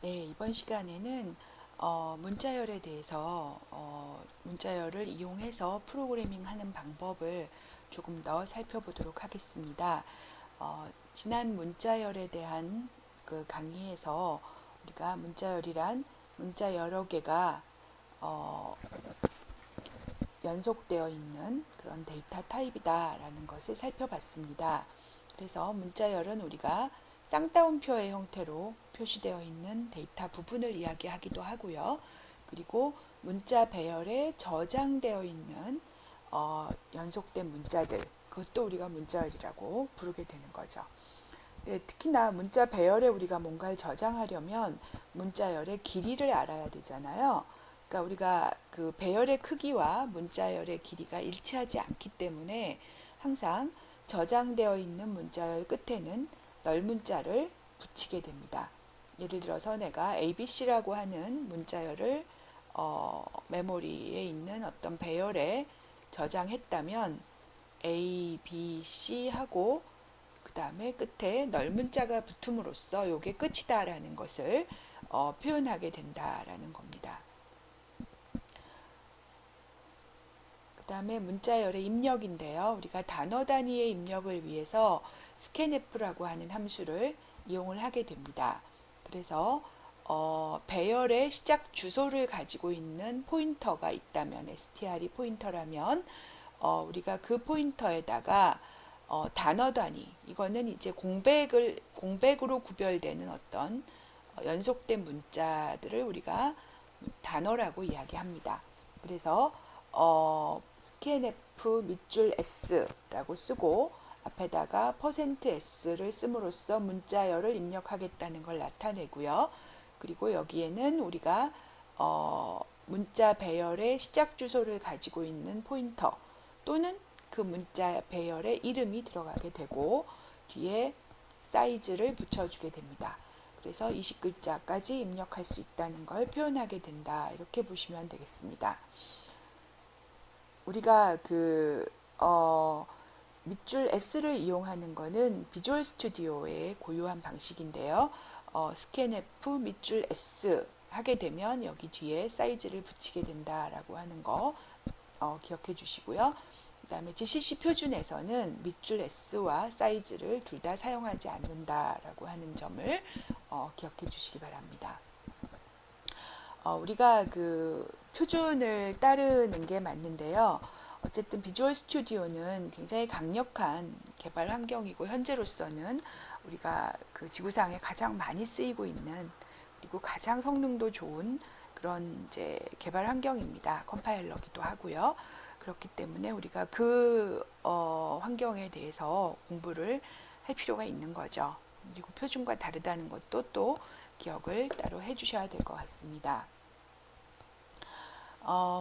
네, 이번 시간에는 문자열에 대해서 문자열을 이용해서 프로그래밍 하는 방법을 조금 더 살펴보도록 하겠습니다. 지난 문자열에 대한 그 강의에서 우리가 문자열이란 문자 여러 개가 어, 연속되어 있는 그런 데이터 타입이다라는 것을 살펴봤습니다. 그래서 문자열은 우리가 쌍따옴표의 형태로 표시되어 있는 데이터 부분을 이야기하기도 하고요. 그리고 문자 배열에 저장되어 있는 연속된 문자들, 그것도 우리가 문자열이라고 부르게 되는 거죠. 네, 특히나 문자 배열에 우리가 뭔가를 저장하려면 문자열의 길이를 알아야 되잖아요. 그러니까 우리가 그 배열의 크기와 문자열의 길이가 일치하지 않기 때문에 항상 저장되어 있는 문자열 끝에는 널문자를 붙이게 됩니다. 예를 들어서 내가 ABC라고 하는 문자열을 메모리에 있는 어떤 배열에 저장했다면 A, B, C 하고 그 다음에 끝에 널문자가 붙음으로써 이게 끝이다라는 것을 표현하게 된다라는 겁니다. 그 다음에 문자열의 입력인데요. 우리가 단어 단위의 입력을 위해서 scanf라고 하는 함수를 이용을 하게 됩니다. 그래서 배열의 시작 주소를 가지고 있는 포인터가 있다면 str이 포인터라면 우리가 그 포인터에다가 단어 단위, 이거는 이제 공백으로 구별되는 어떤 연속된 문자들을 우리가 단어라고 이야기합니다. 그래서 scanf 밑줄 s라고 쓰고 앞에다가 %s를 씀으로써 문자열을 입력하겠다는 걸 나타내고요. 그리고 여기에는 우리가 문자 배열의 시작 주소를 가지고 있는 포인터 또는 그 문자 배열의 이름이 들어가게 되고 뒤에 사이즈를 붙여주게 됩니다. 그래서 20글자까지 입력할 수 있다는 걸 표현하게 된다. 이렇게 보시면 되겠습니다. 우리가 밑줄 S를 이용하는 것은 비주얼 스튜디오의 고유한 방식인데요. scanf 밑줄 S 하게 되면 여기 뒤에 사이즈를 붙이게 된다라고 하는 거 기억해 주시고요. 그 다음에 GCC 표준에서는 밑줄 S와 사이즈를 둘 다 사용하지 않는다라고 하는 점을 기억해 주시기 바랍니다. 우리가 그 표준을 따르는 게 맞는데요. 어쨌든 비주얼 스튜디오는 굉장히 강력한 개발 환경이고 현재로서는 우리가 그 지구상에 가장 많이 쓰이고 있는 그리고 가장 성능도 좋은 그런 이제 개발 환경입니다. 컴파일러기도 하고요. 그렇기 때문에 우리가 그 환경에 대해서 공부를 할 필요가 있는 거죠. 그리고 표준과 다르다는 것도 또 기억을 따로 해주셔야 될 것 같습니다.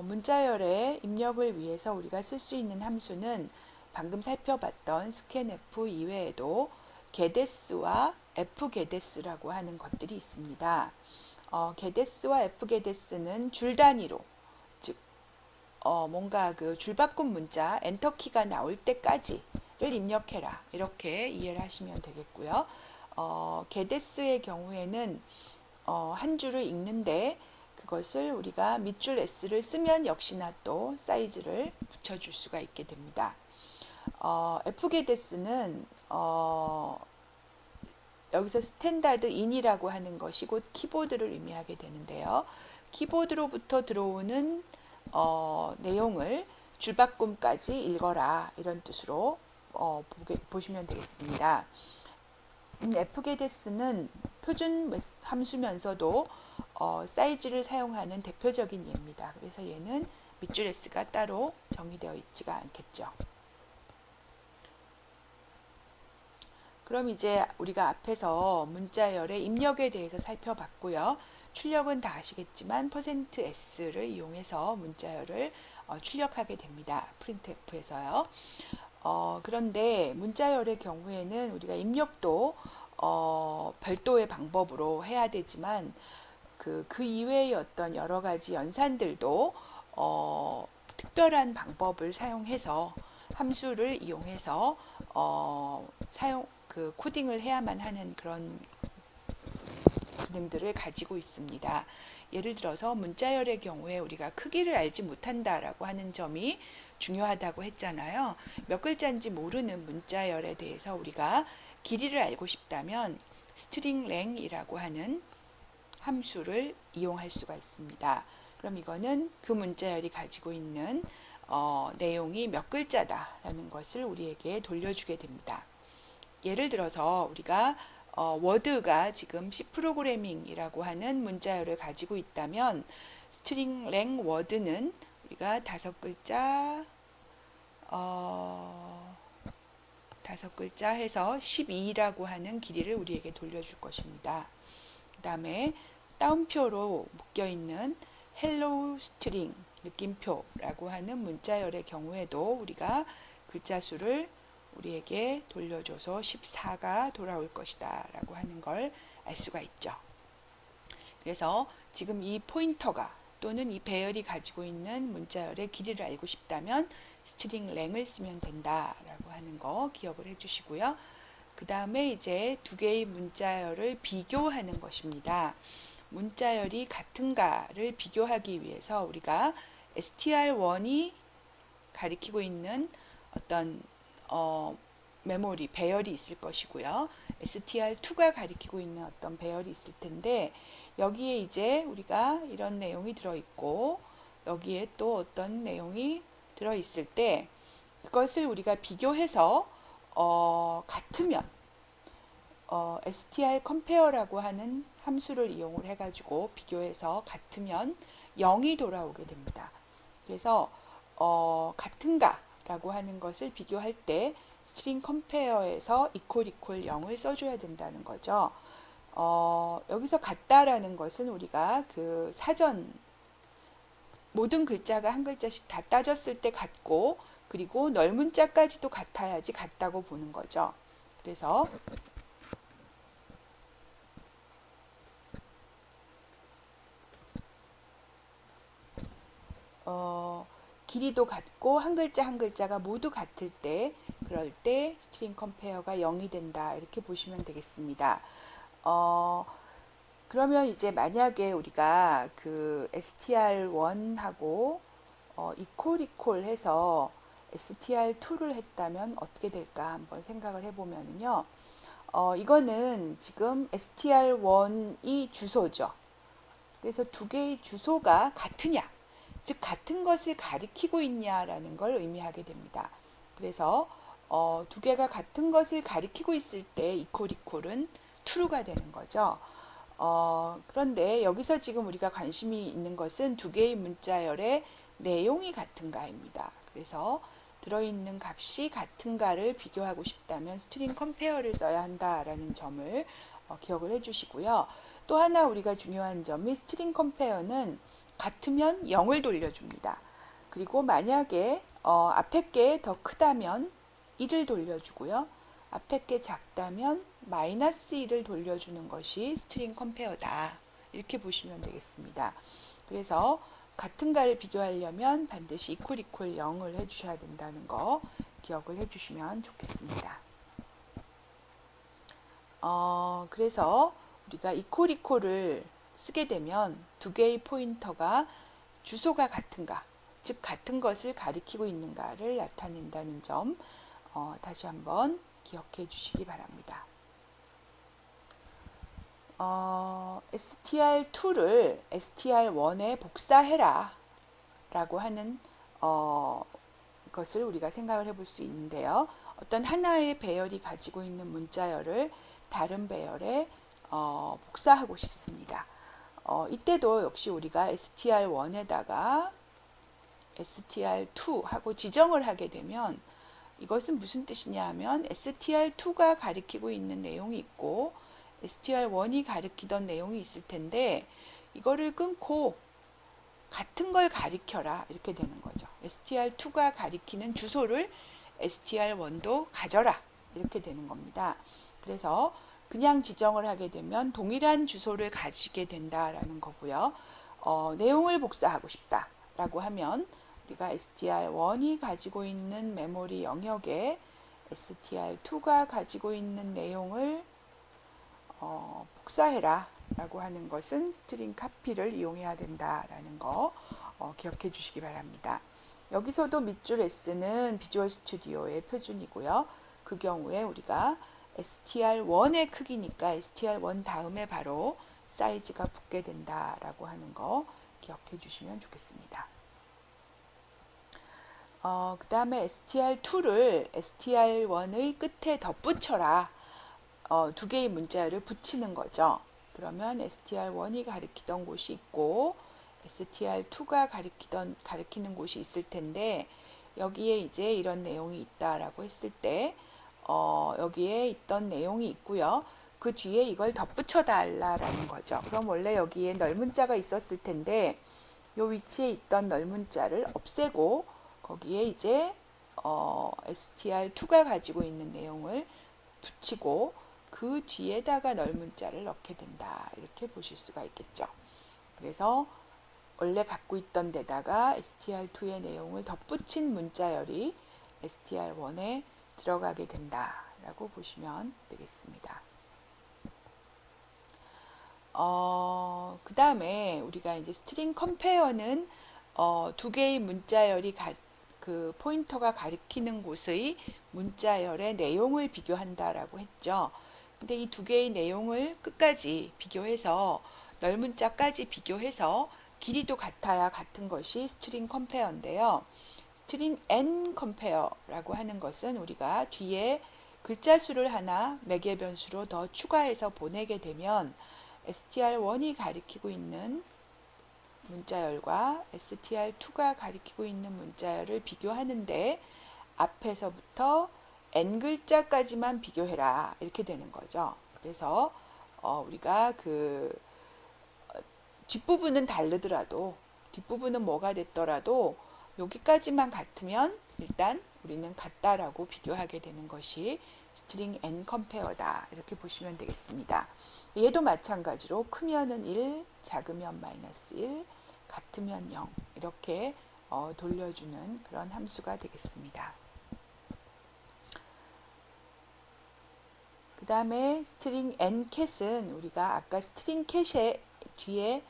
문자열의 입력을 위해서 우리가 쓸 수 있는 함수는 방금 살펴봤던 scanf 이외에도 getS와 fgetS라고 하는 것들이 있습니다. getS와 fgetS는 줄 단위로, 즉 뭔가 그 줄바꿈 문자 엔터키가 나올 때까지를 입력해라, 이렇게 이해를 하시면 되겠고요. getS의 경우에는 한 줄을 읽는데 그것을 우리가 밑줄 S를 쓰면 역시나 또 사이즈를 붙여줄 수가 있게 됩니다. fgetS는 여기서 스탠다드 인이라고 하는 것이 곧 키보드를 의미하게 되는데요. 키보드로부터 들어오는 내용을 줄바꿈까지 읽어라, 이런 뜻으로 보시면 되겠습니다. fgetS는 표준 함수면서도 사이즈를 사용하는 대표적인 예입니다. 그래서 얘는 밑줄 S가 따로 정의되어 있지가 않겠죠. 그럼 이제 우리가 앞에서 문자열의 입력에 대해서 살펴봤고요. 출력은 다 아시겠지만 %s를 이용해서 문자열을 출력하게 됩니다. printf에서요. 그런데 문자열의 경우에는 우리가 입력도 별도의 방법으로 해야 되지만 그 이외의 어떤 여러 가지 연산들도 특별한 방법을 사용해서 함수를 이용해서 코딩을 해야만 하는 그런 기능들을 가지고 있습니다. 예를 들어서 문자열의 경우에 우리가 크기를 알지 못한다라고 하는 점이 중요하다고 했잖아요. 몇 글자인지 모르는 문자열에 대해서 우리가 길이를 알고 싶다면 string length이라고 하는 함수를 이용할 수가 있습니다. 그럼 이거는 그 문자열이 가지고 있는 내용이 몇 글자다라는 것을 우리에게 돌려주게 됩니다. 예를 들어서 우리가 워드가 지금 C 프로그래밍이라고 하는 문자열을 가지고 있다면 string length word는 우리가 5글자 5글자 해서 12라고 하는 길이를 우리에게 돌려줄 것입니다. 그 다음에 따옴표로 묶여있는 hello string 느낌표라고 하는 문자열의 경우에도 우리가 글자 수를 우리에게 돌려줘서 14가 돌아올 것이다 라고 하는 걸 알 수가 있죠. 그래서 지금 이 포인터가 또는 이 배열이 가지고 있는 문자열의 길이를 알고 싶다면 string length을 쓰면 된다라고 하는 거 기억을 해주시고요. 그 다음에 이제 두 개의 문자열을 비교하는 것입니다. 문자열이 같은가를 비교하기 위해서 우리가 str1이 가리키고 있는 어떤 메모리 배열이 있을 것이고요. str2가 가리키고 있는 어떤 배열이 있을 텐데 여기에 이제 우리가 이런 내용이 들어있고 여기에 또 어떤 내용이 들어있을 때 그것을 우리가 비교해서 같으면 str compare라고 하는 함수를 이용을 해가지고 비교해서 같으면 0이 돌아오게 됩니다. 그래서 같은가 라고 하는 것을 비교할 때 string compare에서 equal 0을 써줘야 된다는 거죠. 여기서 같다라는 것은 우리가 그 사전 모든 글자가 한 글자씩 다 따졌을 때 같고 그리고 넓은 자까지도 같아야지 같다고 보는 거죠. 그래서 길이도 같고 한 글자 한 글자가 모두 같을 때 그럴 때 string compare가 0이 된다 이렇게 보시면 되겠습니다. 그러면 이제 만약에 우리가 그 str1하고 equal 해서 str2를 했다면 어떻게 될까 한번 생각을 해보면요. 이거는 지금 str1이 주소죠. 그래서 두 개의 주소가 같으냐 즉 같은 것을 가리키고 있냐라는 걸 의미하게 됩니다. 그래서 두 개가 같은 것을 가리키고 있을 때 equal은 true가 되는 거죠. 그런데 여기서 지금 우리가 관심이 있는 것은 두 개의 문자열의 내용이 같은가입니다. 그래서 들어있는 값이 같은가를 비교하고 싶다면 string compare를 써야 한다라는 점을 기억을 해주시고요. 또 하나 우리가 중요한 점이 string compare는 같으면 0을 돌려줍니다. 그리고 만약에 앞에 게 더 크다면 1을 돌려주고요. 앞에 게 작다면 -1을 돌려주는 것이 string compare다. 이렇게 보시면 되겠습니다. 그래서 같은가를 비교하려면 반드시 equal 0을 해주셔야 된다는 거 기억을 해주시면 좋겠습니다. 그래서 우리가 equal을 쓰게 되면 두 개의 포인터가 주소가 같은가, 즉 같은 것을 가리키고 있는가를 나타낸다는 점 다시 한번 기억해 주시기 바랍니다. str2를 str1에 복사해라 라고 하는 것을 우리가 생각을 해볼 수 있는데요. 어떤 하나의 배열이 가지고 있는 문자열을 다른 배열에 복사하고 싶습니다. 이때도 역시 우리가 str1에다가 str2 하고 지정을 하게 되면 이것은 무슨 뜻이냐 하면 str2가 가리키고 있는 내용이 있고 str1이 가리키던 내용이 있을 텐데 이거를 끊고 같은 걸 가리켜라 이렇게 되는 거죠. str2가 가리키는 주소를 str1도 가져라 이렇게 되는 겁니다. 그래서 그냥 지정을 하게 되면 동일한 주소를 가지게 된다라는 거고요. 내용을 복사하고 싶다라고 하면 우리가 str1이 가지고 있는 메모리 영역에 str2가 가지고 있는 내용을 복사해라 라고 하는 것은 스트링 카피를 이용해야 된다라는 거 기억해 주시기 바랍니다. 여기서도 밑줄 S는 비주얼 스튜디오의 표준이고요. 그 경우에 우리가 str1의 크기니까 str1 다음에 바로 사이즈가 붙게 된다라고 하는 거 기억해 주시면 좋겠습니다. 그 다음에 str2를 str1의 끝에 덧붙여라. 두 개의 문자열을 붙이는 거죠. 그러면 str1이 가리키던 곳이 있고 str2가 가리키는 곳이 있을 텐데, 여기에 이제 이런 내용이 있다라고 했을 때 여기에 있던 내용이 있고요. 그 뒤에 이걸 덧붙여 달라라는 거죠. 그럼 원래 여기에 널문자가 있었을 텐데 이 위치에 있던 널문자를 없애고 거기에 이제 str2가 가지고 있는 내용을 붙이고 그 뒤에다가 널문자를 넣게 된다, 이렇게 보실 수가 있겠죠. 그래서 원래 갖고 있던 데다가 str2의 내용을 덧붙인 문자열이 str1에 들어가게 된다 라고 보시면 되겠습니다. 그 다음에 우리가 이제 스트링 컴페어는 두 개의 문자열이 그 포인터가 가리키는 곳의 문자열의 내용을 비교한다라고 했죠. 근데 이 두 개의 내용을 끝까지 비교해서 널문자까지 비교해서 길이도 같아야 같은 것이 스트링 컴페어인데요. 스트링 n 컴페어라고 하는 것은 우리가 뒤에 글자 수를 하나 매개 변수로 더 추가해서 보내게 되면 str1이 가리키고 있는 문자열과 str2가 가리키고 있는 문자열을 비교하는데 앞에서부터 n 글자까지만 비교해라, 이렇게 되는 거죠. 그래서 우리가 그 뒷부분은 다르더라도, 뒷부분은 뭐가 됐더라도 여기까지만 같으면 일단 우리는 같다라고 비교하게 되는 것이 스트링 n 컴페어다, 이렇게 보시면 되겠습니다. 얘도 마찬가지로 크면은 1, 작으면 마이너스 1, 같으면 0, 이렇게 돌려주는 그런 함수가 되겠습니다. 그 다음에 스트링 ncat은 우리가 아까 스트링 cat의 뒤에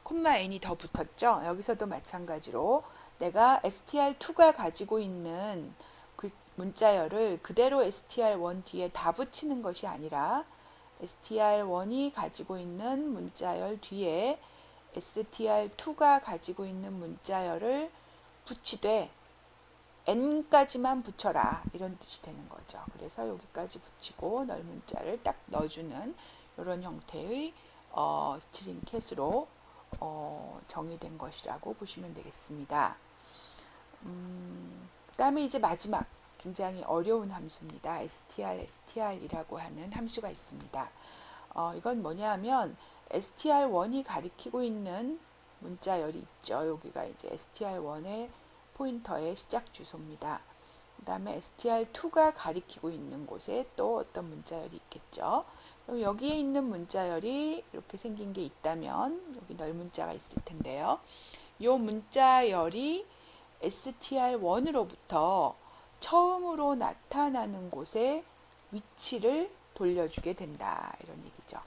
콤마 n이 더 붙었죠. 여기서도 마찬가지로 내가 str2가 가지고 있는 그 문자열을 그대로 str1 뒤에 다 붙이는 것이 아니라 str1이 가지고 있는 문자열 뒤에 str2가 가지고 있는 문자열을 붙이되 n까지만 붙여라, 이런 뜻이 되는 거죠. 그래서 여기까지 붙이고 널문자를 딱 넣어주는 이런 형태의 스트링 cat으로 정의된 것이라고 보시면 되겠습니다. 그 다음에 이제 마지막 굉장히 어려운 함수입니다. str이라고 하는 함수가 있습니다. 이건 뭐냐 하면 str1이 가리키고 있는 문자열이 있죠. 여기가 이제 str1의 포인터의 시작 주소입니다. 그 다음에 str2가 가리키고 있는 곳에 또 어떤 문자열이 있겠죠. 그럼 여기에 있는 문자열이 이렇게 생긴 게 있다면 여기 널문자가 있을 텐데요. 이 문자열이 str1으로부터 처음으로 나타나는 곳의 위치를 돌려주게 된다, 이런 얘기죠.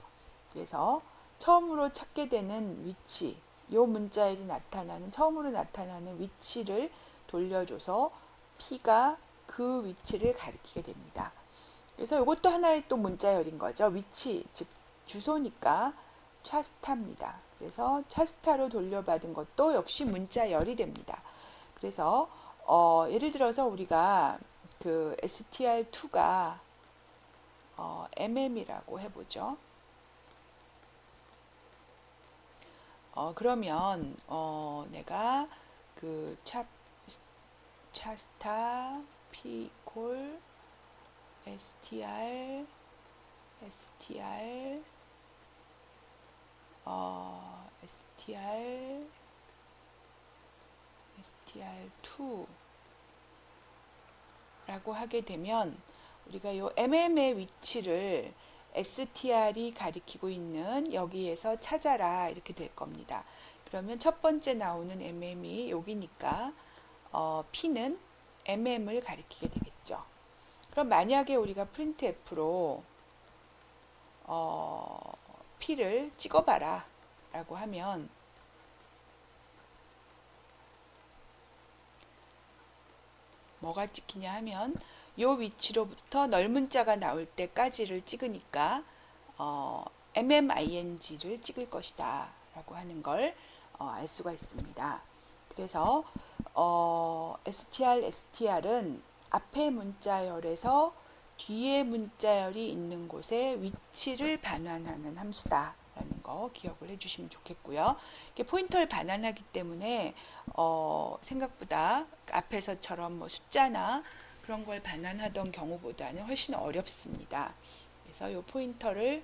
그래서 처음으로 찾게 되는 위치, 이 문자열이 나타나는 처음으로 나타나는 위치를 돌려줘서 P가 그 위치를 가리키게 됩니다. 그래서 이것도 하나의 또 문자열인 거죠. 위치, 즉 주소니까 차스타입니다. 그래서 차스타로 돌려받은 것도 역시 문자열이 됩니다. 그래서 예를 들어서 우리가 그 str2가 mm이라고 해보죠. 그러면 내가 그 차스타 p equal str str2 라고 하게 되면 우리가 이 mm의 위치를 str이 가리키고 있는 여기에서 찾아라, 이렇게 될 겁니다. 그러면 첫 번째 나오는 mm이 여기니까 p는 mm을 가리키게 되겠죠. 그럼 만약에 우리가 printf로 P를 찍어봐라 라고 하면 뭐가 찍히냐 하면 이 위치로부터 넓은 자가 나올 때까지를 찍으니까 MMING를 찍을 것이다 라고 하는 걸 알 수가 있습니다. 그래서 str, str은 앞에 문자열에서 뒤에 문자열이 있는 곳에 위치를 반환하는 함수다 라는 거 기억을 해주시면 좋겠고요. 이렇게 포인터를 반환하기 때문에 생각보다 앞에서처럼 뭐 숫자나 그런 걸 반환하던 경우보다는 훨씬 어렵습니다. 그래서 이 포인터를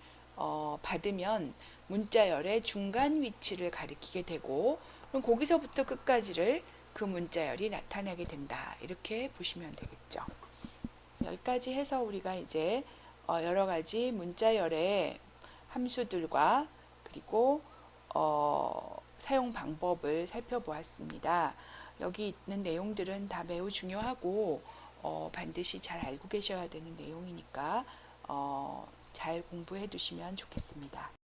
받으면 문자열의 중간 위치를 가리키게 되고 그럼 거기서부터 끝까지를 그 문자열이 나타나게 된다. 이렇게 보시면 되겠죠. 여기까지 해서 우리가 이제 여러 가지 문자열의 함수들과 그리고 사용 방법을 살펴보았습니다. 여기 있는 내용들은 다 매우 중요하고 반드시 잘 알고 계셔야 되는 내용이니까 잘 공부해 두시면 좋겠습니다.